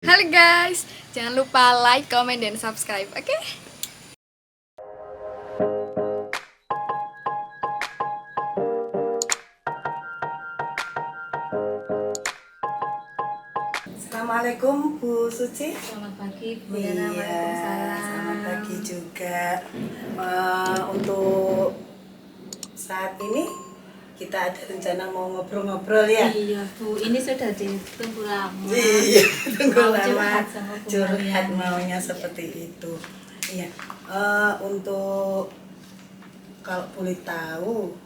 Halo guys, jangan lupa like, comment, dan subscribe, oke? Assalamualaikum Bu Suci. Selamat pagi Bu Iya, Yana, waalaikumsalam. selamat pagi juga. Untuk saat ini kita ada rencana mau ngobrol-ngobrol ya. Iya Bu, ini sudah ditunggu lama. Iya, tunggu Mau lama. curhat sama Bu Curhat Mariana. maunya seperti itu. Iya. Untuk kalau boleh tahu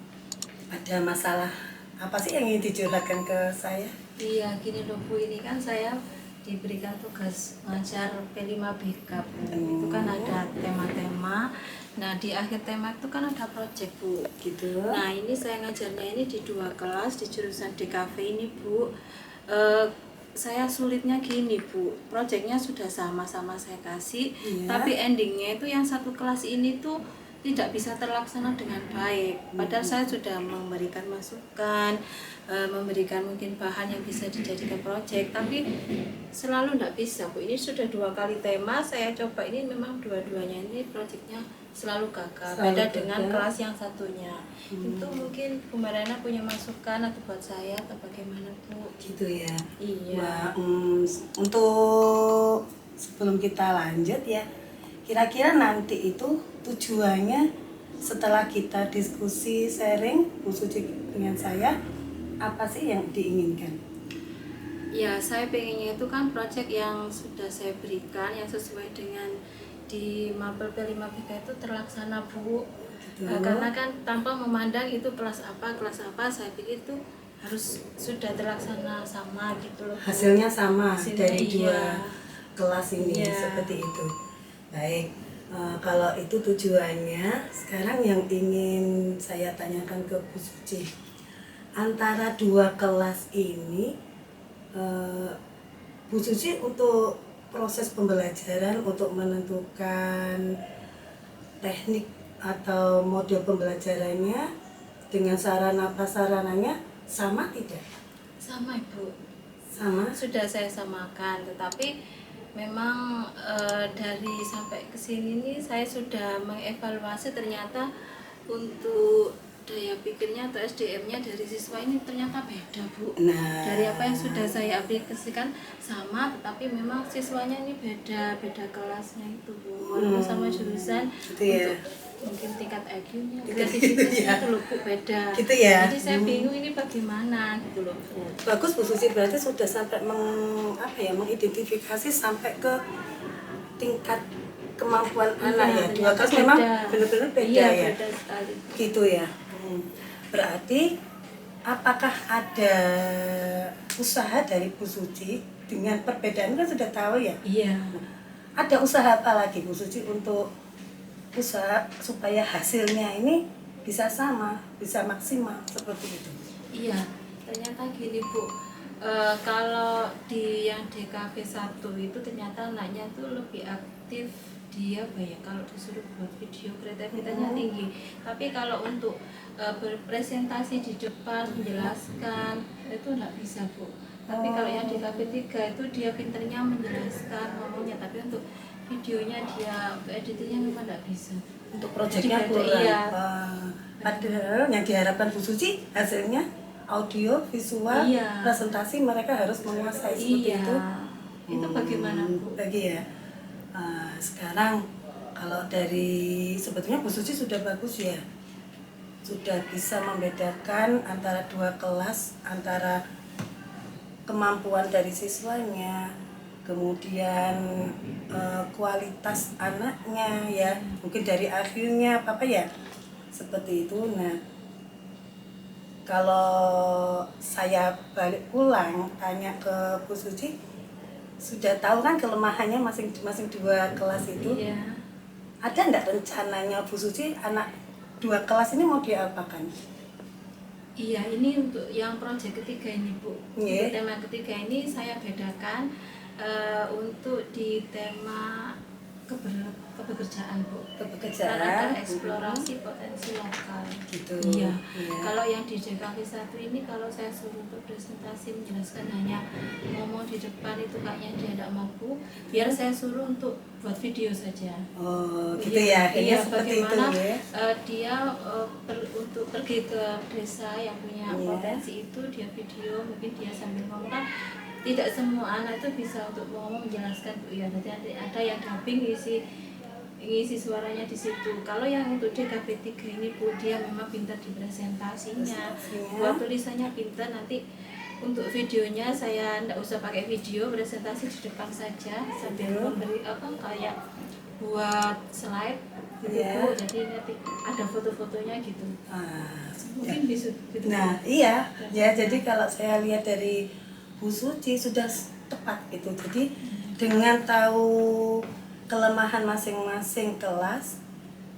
ada masalah apa sih yang ingin dicurhatkan ke saya? Iya, gini loh Bu, ini kan saya diberikan tugas ngajar P5BK Bu. Itu kan ada tema-tema. Nah, di akhir tema itu kan ada project Bu. Gitu. Nah, ini saya ngajarnya ini di 2 kelas di jurusan DKV ini Bu. Saya sulitnya gini Bu, proyeknya sudah sama-sama saya kasih, Iya. tapi endingnya itu yang satu kelas ini tuh tidak bisa terlaksana dengan baik. Padahal saya sudah memberikan masukan, memberikan mungkin bahan yang bisa dijadikan proyek, tapi selalu tidak bisa Bu. Ini sudah 2 kali tema saya coba, ini memang dua-duanya ini proyeknya selalu gagal. Selalu Beda gagal. dengan kelas yang satunya. Itu mungkin Bu Mariana punya masukan atau buat saya atau bagaimana Bu? Gitu ya. Iya. Wah, untuk sebelum kita lanjut ya, kira-kira nanti itu tujuannya setelah kita diskusi sharing Bu Suci dengan saya, apa sih yang diinginkan? Ya, saya pengennya itu kan proyek yang sudah saya berikan yang sesuai dengan di Mapel P5BK itu terlaksana Bu. Gitu. Karena kan tanpa memandang itu kelas apa, saya pikir itu harus sudah terlaksana sama gitu loh Bu. Hasilnya sama Hasilnya dari iya. 2 kelas ini, Iya. seperti itu. Baik, kalau itu tujuannya, sekarang yang ingin saya tanyakan ke Bu Suci, antara 2 kelas ini, Bu Suci untuk proses pembelajaran untuk menentukan teknik atau model pembelajarannya dengan sarana prasarananya sama tidak? Sama Ibu. Sama. Sudah saya samakan, tetapi memang dari sampai ke sini nih saya sudah mengevaluasi, ternyata untuk daya pikirnya atau SDM-nya dari siswa ini ternyata beda Bu. Nah, Dari apa yang sudah saya aplikasikan sama, tetapi memang siswanya ini beda kelasnya itu Bu. Walaupun sama jurusan, gitu ya. untuk mungkin tingkat IQ-nya, Gitu kreativitasnya ya. itu loh Bu beda. Gitu ya. Jadi saya bingung ini bagaimana gitu loh Bu. Bagus Bu Susi, berarti sudah sampai mengidentifikasi sampai ke tingkat kemampuan anak ya. 2 kelas ternyata memang beda. benar-benar beda Iya, ya. beda sekali. Gitu ya. Berarti apakah ada usaha dari Bu Suci dengan perbedaan kan sudah tahu ya? Iya. Ada usaha apa lagi Bu Suci untuk usaha supaya hasilnya ini bisa sama, bisa maksimal seperti itu? Iya, ternyata gini Bu, kalau di yang DKV 1 itu ternyata anaknya tuh lebih aktif, dia banyak kalau disuruh buat video kreativitasnya tinggi. Tapi kalau untuk berpresentasi di depan, menjelaskan, itu enggak bisa Bu. Tapi kalau yang di KV3 itu dia pinternya menjelaskan ngomongnya, tapi untuk videonya dia, untuk editingnya memang enggak bisa. Untuk proyeknya Jadi beda, kurang. iya. Padahal yang diharapkan Bu Suci hasilnya audio, visual, Iya. presentasi mereka harus menguasai seperti Iya. itu. Itu bagaimana Bu? Lagi ya. Sekarang kalau dari sebetulnya Bu Suci sudah bagus ya, sudah bisa membedakan antara 2 kelas, antara kemampuan dari siswanya, kemudian kualitas anaknya ya, mungkin dari akhirnya apa ya, seperti itu. Nah, kalau saya balik pulang tanya ke Bu Suci, sudah tahu kan kelemahannya masing-masing 2 kelas itu. Iya. Ada enggak rencananya Bu Suci anak 2 kelas ini mau diapakan? Iya, ini untuk yang proyek ketiga ini Bu. Iya. Untuk tema ketiga ini saya bedakan untuk di tema kepekerjaan Bu. Kepekerjaan. Karena eksplorasi potensi lokal. Gitu. Iya. Iya. Kalau yang di DKV 1 ini kalau saya suruh untuk presentasi menjelaskan hanya ngomong di depan itu kayaknya dia tidak mampu. Biar saya suruh untuk buat video saja. Oh, gitu Iya, ya. Kayaknya iya, seperti itu bagaimana ya. dia untuk pergi ke desa yang punya Iya. potensi itu dia video, mungkin dia sambil ngomong kan tidak semua anak itu bisa untuk ngomong menjelaskan Bu ya. Nanti ada yang dubbing ngisi suaranya di situ. Kalau yang untuk DKV 3 ini Bu, dia memang pintar di presentasinya, buat tulisannya pintar. Nanti untuk videonya saya tidak usah pakai video, presentasi di depan saja sambil memberi kayak buat slide gitu Iya. Bu. Jadi nanti ada foto-fotonya gitu. Mungkin bisa gitu. Nah, iya. Ya, jadi kalau saya lihat dari Bu Suci sudah tepat gitu. Jadi dengan tahu kelemahan masing-masing kelas,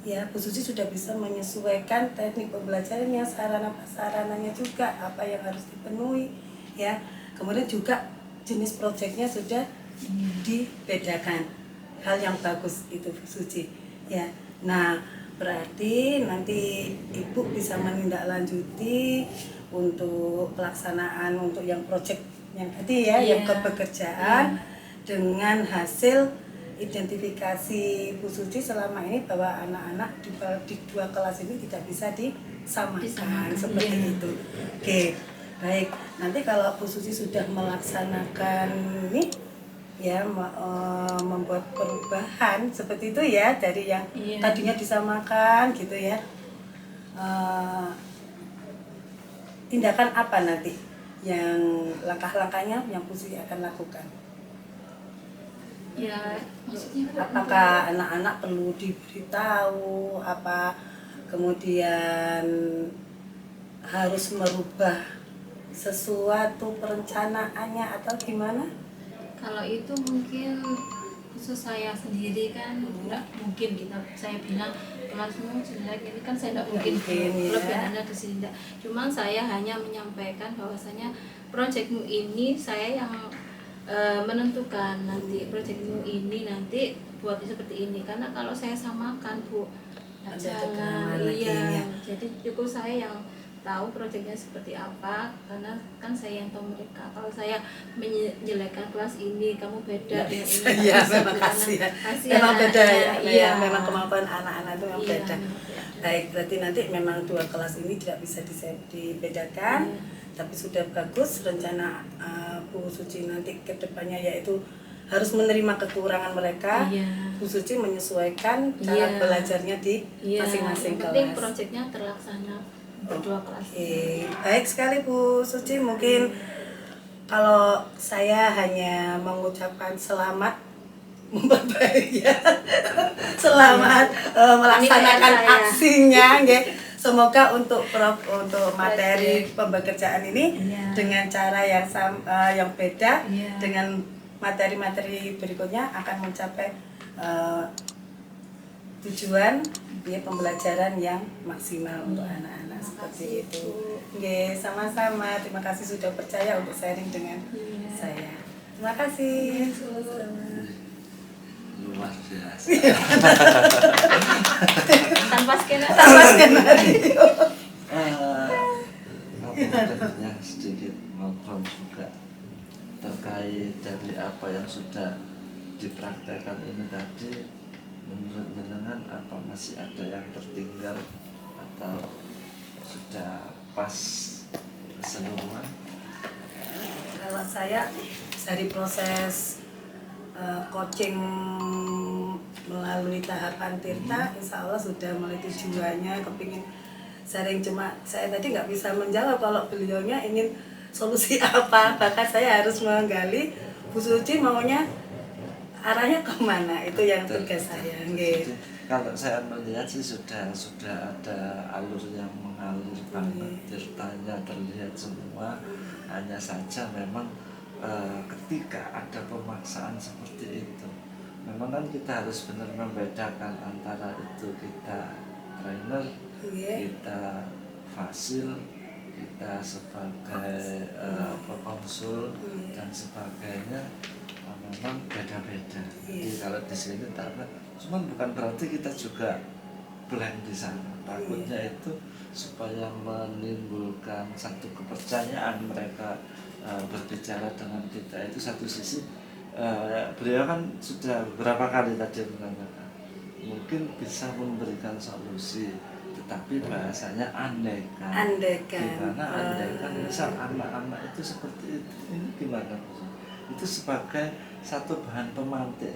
ya Bu Suci sudah bisa menyesuaikan teknik pembelajarannya, sarana-prasarananya juga apa yang harus dipenuhi, ya. Kemudian juga jenis proyeknya sudah dibedakan. Hal yang bagus itu Bu Suci, ya. Nah, berarti nanti Ibu bisa menindaklanjuti untuk pelaksanaan untuk yang proyek yang tadi ya, yang kepekerjaan dengan hasil identifikasi Bu Suci selama ini bahwa anak-anak di dua kelas ini tidak bisa disamakan seperti itu. Oke, baik. Nanti kalau Bu Suci sudah melaksanakan ini ya membuat perubahan seperti itu ya dari yang tadinya disamakan gitu ya. Tindakan apa nanti yang langkah-langkahnya yang Bu Suci akan lakukan? Ya, maksudnya Bu, apakah anak-anak perlu diberitahu apa, kemudian harus merubah sesuatu perencanaannya atau gimana? kalau itu mungkin khusus saya sendiri kan enggak mungkin saya bilang kelasmu jelek ini kan saya tidak mungkin kelebihannya di sini enggak. Cuma saya hanya menyampaikan bahwasanya proyekmu ini saya yang menentukan nanti proyekmu ini nanti buat seperti ini, karena kalau saya samakan Bu jangan iya. Jadi cukup saya yang tahu proyeknya seperti apa, karena kan saya yang tahu mereka. Kalau saya menjelekkan kelas ini kamu beda dengan ini, ya memang kasihan, memang beda ya, iya. memang kemampuan anak-anak itu memang beda. Baik, berarti nanti memang dua kelas ini tidak bisa dibedakan, tapi sudah bagus rencana Bu Suci nanti ke depannya, yaitu harus menerima kekurangan mereka. Bu Suci menyesuaikan cara belajarnya di masing-masing kelas. Penting proyeknya terlaksana berdua kelas. Baik sekali Bu Suci. Mungkin kalau saya hanya mengucapkan selamat memperbaiki ya. Selamat melaksanakan aksinya nggih. Semoga untuk materi pembelajaran ini dengan cara yang beda dengan materi-materi berikutnya akan mencapai tujuan ya, pembelajaran yang maksimal untuk anak-anak seperti itu. Nggih, sama-sama. Terima kasih sudah percaya untuk sharing dengan saya. Terima kasih. Luar biasa. Tanpa skenario. Aku sedikit ngobrol juga terkait dari apa yang sudah dipraktekkan ini tadi. Menurut jenengan apa masih ada yang tertinggal atau sudah pas keseluruhan? Kalau saya dari proses coaching melalui tahapan Tirta, insya Allah sudah mulai tujuannya kepingin sharing. Cuma saya tadi nggak bisa menjawab kalau beliaunya ingin solusi apa, bahkan saya harus menggali Bu Suci maunya arahnya kemana, itu yang tugas saya. Jadi, kalau saya melihat sih sudah ada alur yang mengalir banget, Tirtanya terlihat semua. Hanya saja memang ketika ada pemaksaan seperti itu, memang kan kita harus benar membedakan antara itu kita trainer, kita fasil, kita sebagai konsul dan sebagainya. Memang beda-beda. jadi kalau di sini karena cuman bukan berarti kita juga blank di sana. Takutnya itu supaya menimbulkan satu kepercayaan mereka berbicara dengan kita. Itu satu sisi beliau kan sudah beberapa kali tadi mengatakan mungkin bisa memberikan solusi, tetapi bahasanya andaikan. Gimana andaikan misal anak-anak itu seperti itu, ini gimana? Itu sebagai satu bahan pemantik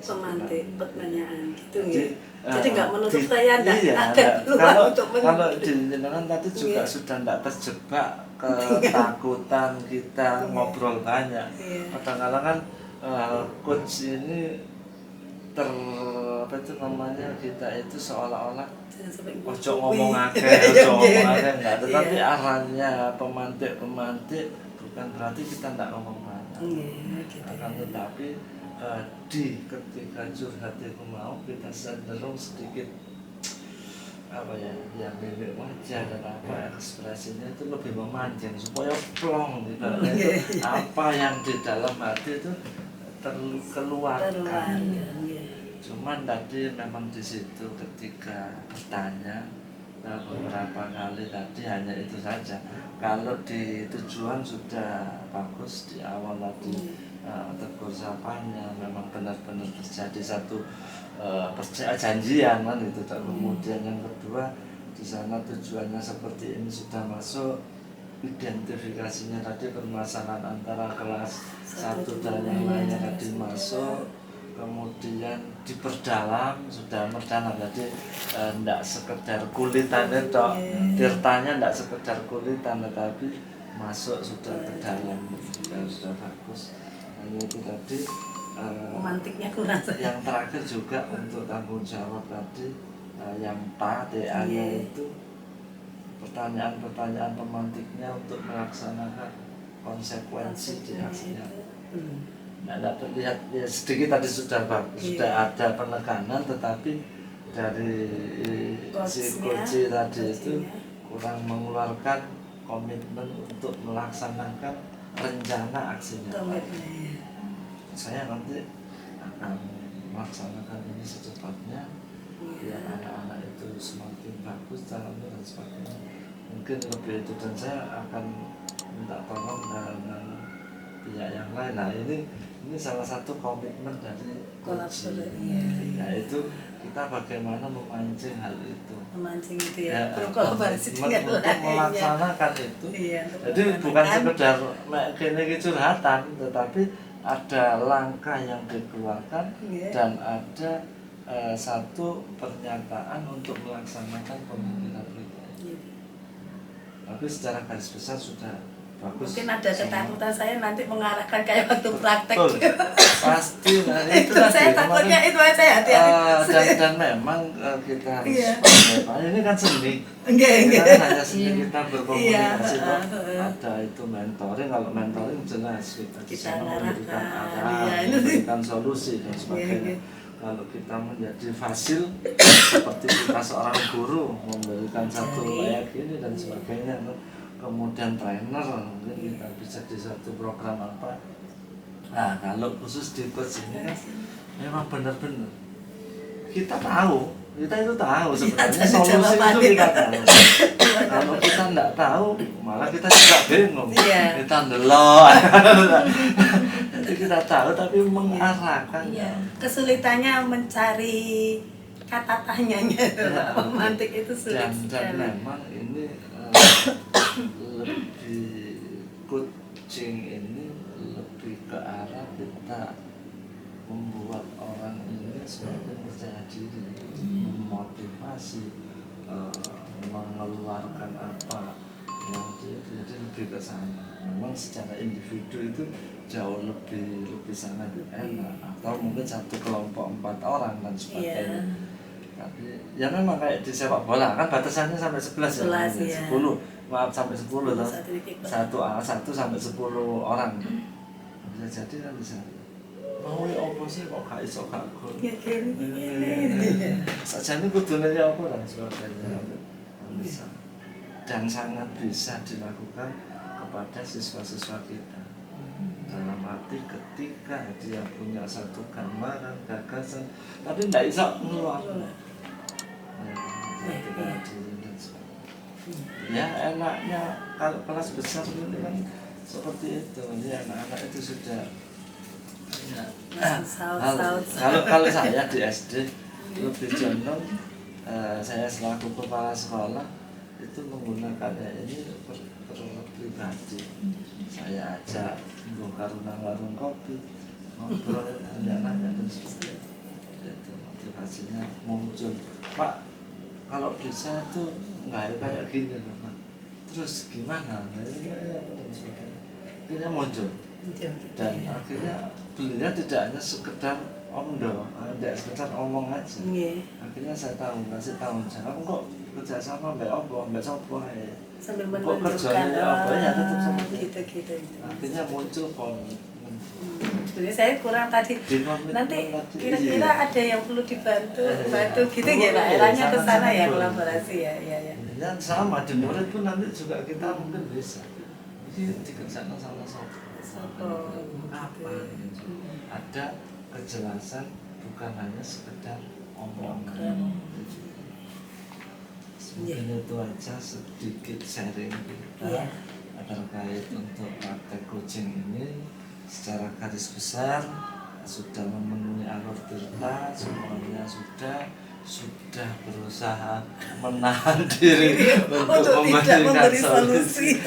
pertanyaan gitu jadi, ya. Jadi nggak menutup saya iya, ada peluang untuk kalau jenengan tadi juga sudah tidak terjebak ketakutan kita ngobrol banyak. Kadang-kadang kan coach ini apa itu namanya, kita itu seolah-olah ojo ngomong akeh enggak, tetapi arahnya pemantik bukan berarti kita tidak ngomong banyak. Akan tetapi di ketika curhat itu mau kita cenderung sedikit apa ya, yang mimik wajah dan apa ekspresinya itu lebih memancing supaya plong gitu. Apa yang di dalam hati itu terkeluarkan. Cuman tadi memang di situ ketika bertanya beberapa kali tadi hanya itu saja. Kalau di tujuan sudah bagus di awal tadi tegur sapanya memang benar-benar terjadi satu perjanjian kan itu. Kemudian yang kedua di sana tujuannya seperti ini sudah masuk, identifikasinya tadi permasalahan antara kelas 1 dan yang lainnya tadi masuk, kemudian diperdalam sudah mendalam, jadi tidak sekedar kulitan itu, tirtanya tidak sekedar kulitan tetapi masuk sudah ke dalam, sudah bagus. Hanya itu tadi romantiknya kurang. Yang terakhir juga untuk tanggung jawab tadi yang TA-nya itu pertanyaan-pertanyaan pemantiknya untuk melaksanakan konsekuensi di aksinya. Tidak terlihat ya, sedikit tadi sudah ada penekanan, tetapi dari si coach tadi itu kurang mengeluarkan komitmen untuk melaksanakan rencana aksinya. Saya nanti akan melaksanakan ini secepatnya biar anak-anak itu semakin bagus dalamnya dan sebagainya. Mungkin lebih itu, dan saya akan minta tolong dengan pihak yang lain. Nah ini salah satu komitmen dari coach, yaitu kita bagaimana memancing hal itu. Memancing itu ya, berkolaborasi dengan untuk melaksanakan itu. Jadi bukan sekedar kene curhatan, tetapi ada langkah yang dikeluarkan dan ada satu pernyataan untuk melaksanakan pemikiran kita. Tapi secara garis besar sudah bagus. Mungkin ada ketakutan saya nanti mengarahkan kayak waktu praktek. Pasti. Nah, itu saya takutnya itu aja hati-hati. Dan memang kita harus ini kan seni. Kita kan hanya seni, kita berkomunikasi. Ada itu mentoring. Kalau mentoring jelas kita memberikan arah, memberikan solusi dan sebagainya. Kalau kita menjadi fasil seperti kita seorang guru memberikan satu kayak gini dan sebagainya, kemudian trainer mungkin kita bisa di satu program apa. Nah kalau khusus di coach ini kan memang benar-benar kita itu tahu sebenarnya solusi itu kita tahu. Kalau kita tidak tahu malah kita juga bingung, kita ndelok. Jadi kita tahu tapi mengarahkan. Kesulitannya mencari kata tanyanya, romantik itu sulit. Dan memang ini lebih coaching ini lebih ke arah kita membuat orang ini semakin percaya diri, memotivasi, mengeluarkan apa yang jadi lebih ke sana. Memang secara individu itu jauh lebih sangat enak, atau mungkin satu kelompok 4 orang dan sebagainya. Tapi ya memang kayak di sepak bola kan batasannya sampai 11 ya. 10 sampai 10 loh. 1 sampai 10 orang. Bisa jadi kan bisa. Mau ya apa sih kok gak iso gak gol. Sajane kudune ya apa dan sebagainya. Bisa. Dan sangat bisa dilakukan kepada siswa-siswa kita. dalam arti ketika dia punya satu gambaran gagasan tapi tidak bisa ngeluarkan ketika diri dan sebagainya. Ya enaknya kalau kelas besar ini kan seperti itu, ya anak-anak itu sudah ya, kalau saya di SD lebih condong saya selaku kepala sekolah itu menggunakannya ini pribadi. Saya ajak bongkar warung kopi, ngobrol anak-anaknya dan sebagainya. Itu motivasinya muncul. Pak, kalau bisa tuh nggak kayak gini loh Pak. Terus gimana? Akhirnya muncul. Dan akhirnya belinya tidak hanya sekedar omdo, tidak sekedar omong aja. Akhirnya saya kasih tahu saya, kok kerjasama mbak Obo, mbak Sopo ya. Sambil Kok menunjukkan kerjanya apa ya tetap sama gitu. Akhirnya muncul Jadi saya kurang tadi. Nanti kira-kira ada yang perlu dibantu, bantu gitu ya Pak. Eranya ke sana ya kolaborasi ya. Dan sama di murid pun nanti juga kita mungkin bisa. Ini dikerjakan sama Sopo. Apa? Ada kejelasan bukan hanya sekedar omongan. Mungkin itu aja sedikit sharing kita terkait untuk praktek coaching ini. Secara garis besar sudah memenuhi alur tirta, semuanya sudah berusaha menahan diri untuk memberikan solusi.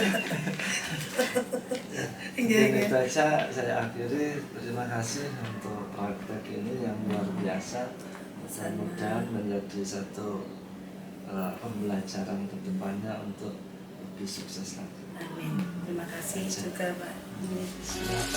Ini saja saya akhiri. Terima kasih untuk praktek ini yang luar biasa. Mudah-mudahan menjadi satu pembelajaran ke depannya untuk lebih sukses lagi. Amin. Terima kasih juga Pak. Siap.